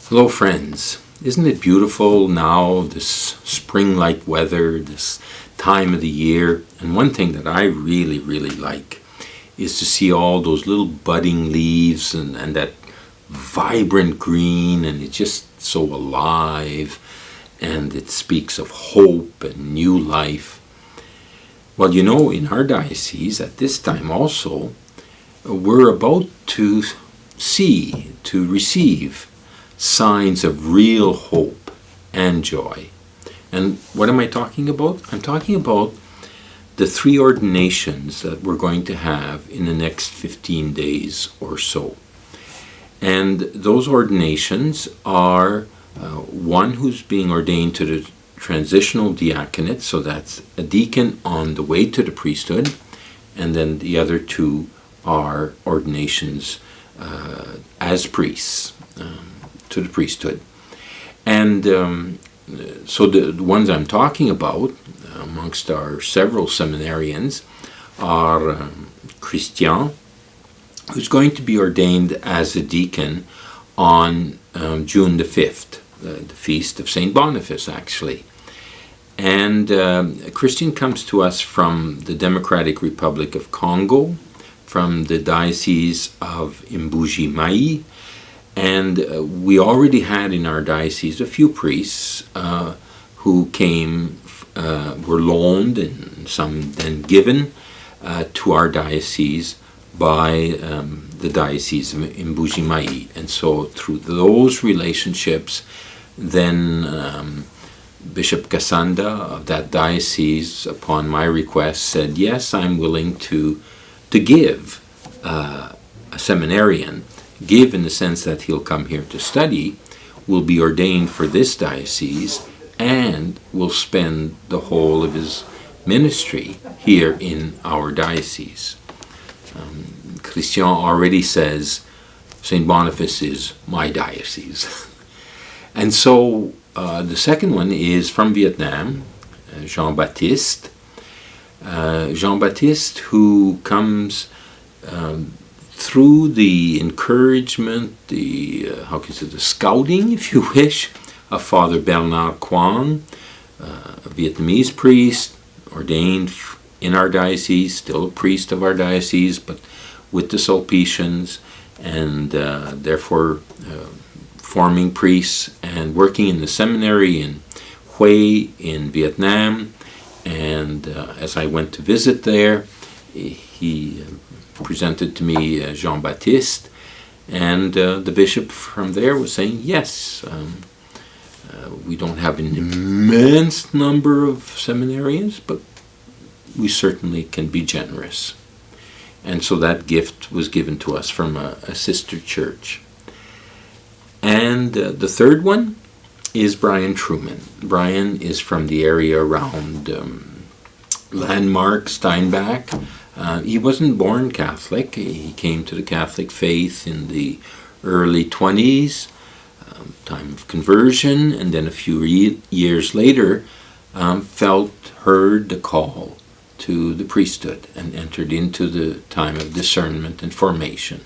Hello friends, isn't it beautiful now, this spring-like weather, this time of the year? And one thing that I really like is to see all those little budding leaves and that vibrant green, and it's just so alive, and it speaks of hope and new life. Well, you know, in our diocese at this time also, we're about to receive signs of real hope and joy. And what am I talking about? I'm talking about the 3 ordinations that we're going to have in the next 15 days or so. And those ordinations are one who's being ordained to the transitional diaconate, so that's a deacon on the way to the priesthood, and then the other 2 are ordinations as priests to the priesthood. And so the ones I'm talking about, amongst our several seminarians, are Christian, who's going to be ordained as a deacon on June the 5th, the feast of Saint-Boniface, actually. And Christian comes to us from the Democratic Republic of Congo, from the Diocese of Mbuji-Mayi, and we already had in our diocese a few priests who came, were loaned and some then given to our diocese by the Diocese of Mbuji-Mayi. And so through those relationships, then Bishop Kasanda of that diocese, upon my request, said, yes, I'm willing to give a seminarian, give in the sense that he'll come here to study, will be ordained for this diocese, and will spend the whole of his ministry here in our diocese. Christian already says, Saint-Boniface is my diocese. And so the second one is from Vietnam, Jean-Baptiste. Jean-Baptiste, who comes through the encouragement, the scouting, if you wish, of Father Bernard Quang, a Vietnamese priest, ordained in our diocese, still a priest of our diocese, but with the Sulpicians, and therefore forming priests and working in the seminary in Hue in Vietnam. And as I went to visit there, he presented to me Jean-Baptiste, and the bishop from there was saying, yes, we don't have an immense number of seminarians, but we certainly can be generous. And so that gift was given to us from a sister church. And the third one is Brian Trueman. Brian is from the area around Landmark, Steinbach. He wasn't born Catholic. He came to the Catholic faith in the early 20s, time of conversion, and then a few years later heard the call to the priesthood and entered into the time of discernment and formation.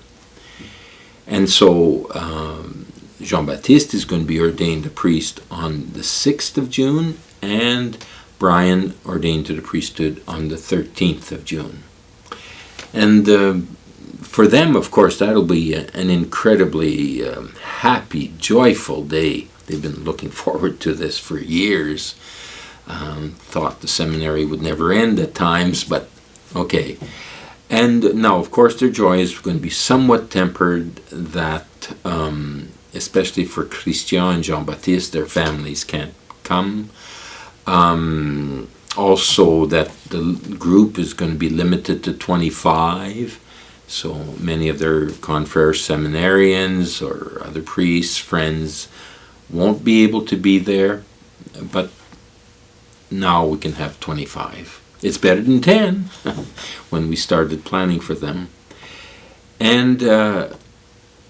And so Jean-Baptiste is going to be ordained a priest on the 6th of June, and Brian ordained to the priesthood on the 13th of June. And for them, of course, that'll be an incredibly happy, joyful day. They've been looking forward to this for years. Thought the seminary would never end at times, but okay. And now, of course, their joy is going to be somewhat tempered that, especially for Christian and Jean-Baptiste, their families can't come. Also, that the group is going to be limited to 25, so many of their confrere seminarians or other priests, friends, won't be able to be there, but now we can have 25. It's better than 10 when we started planning for them. And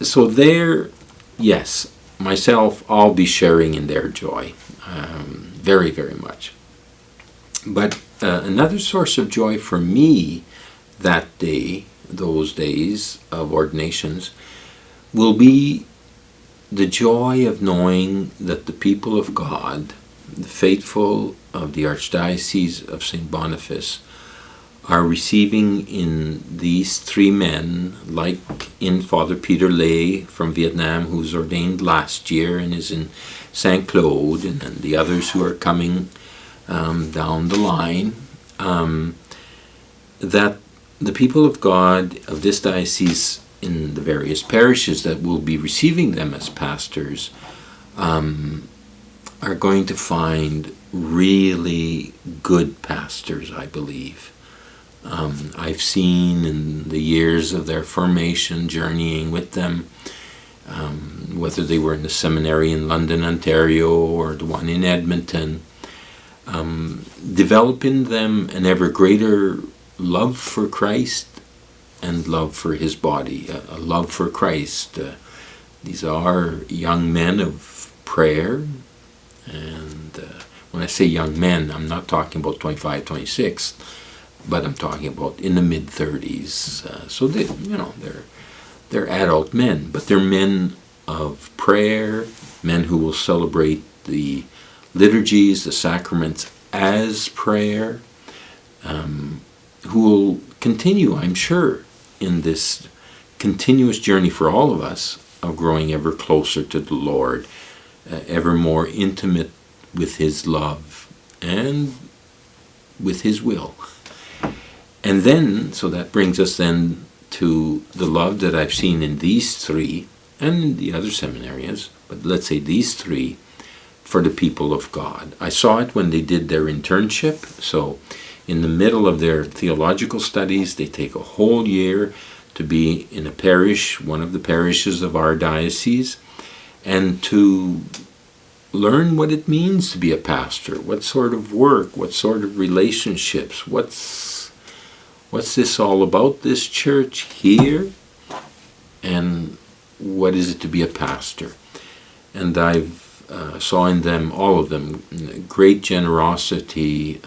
so there, yes, myself, I'll be sharing in their joy very much. But another source of joy for me that day, those days of ordinations, will be the joy of knowing that the people of God, the faithful of the Archdiocese of Saint-Boniface, are receiving in these three men, like in Father Peter Lay from Vietnam, who's ordained last year and is in St. Claude, and then the others who are coming down the line, that the people of God of this diocese in the various parishes that will be receiving them as pastors are going to find really good pastors, I believe. I've seen in the years of their formation, journeying with them, whether they were in the seminary in London, Ontario, or the one in Edmonton, develop in them an ever greater love for Christ and love for his body, a love for Christ. These are young men of prayer, and when I say young men, I'm not talking about 25, 26, but I'm talking about in the mid-30s. So they're adult men, but they're men of prayer, men who will celebrate the liturgies, the sacraments as prayer, who will continue, I'm sure, in this continuous journey for all of us of growing ever closer to the Lord, ever more intimate with his love and with his will. And then, so that brings us then to the love that I've seen in these three, and in the other seminarians, but let's say these three, for the people of God. I saw it when they did their internship. So in the middle of their theological studies, they take a whole year to be in a parish, one of the parishes of our diocese, and to learn what it means to be a pastor, what sort of work, what sort of relationships, what's this all about, this church here, and what is it to be a pastor. And I've saw in them, all of them, great generosity,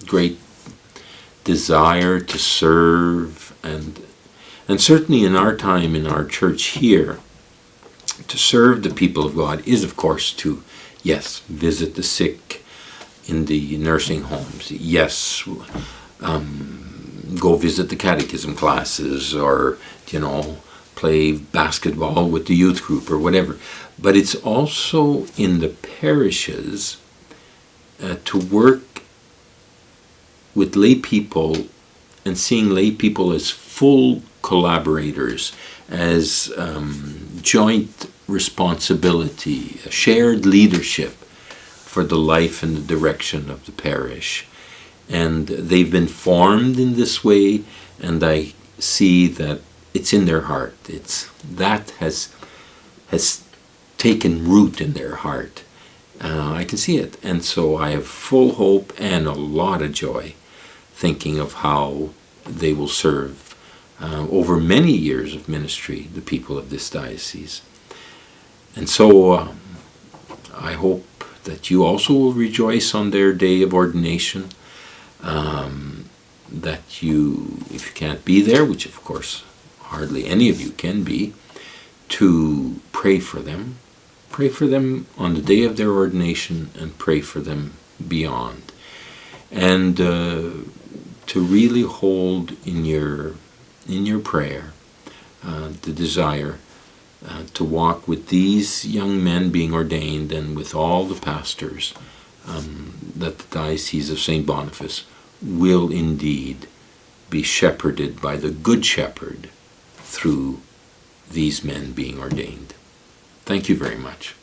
great desire to serve, and certainly in our time in our church here, to serve the people of God is, of course, to, yes, visit the sick in the nursing homes, yes, go visit the catechism classes, or, play basketball with the youth group or whatever. But it's also in the parishes to work with lay people and seeing lay people as full collaborators, as joint responsibility, shared leadership for the life and the direction of the parish. And they've been formed in this way, and I see that it's in their heart. That has taken root in their heart. I can see it. And so I have full hope and a lot of joy thinking of how they will serve over many years of ministry the people of this diocese. And so I hope that you also will rejoice on their day of ordination, that you, if you can't be there, which of course hardly any of you can be, to pray for them. Pray for them on the day of their ordination, and pray for them beyond. And to really hold in your prayer the desire to walk with these young men being ordained, and with all the pastors, that the Diocese of Saint-Boniface will indeed be shepherded by the Good Shepherd through these men being ordained. Thank you very much.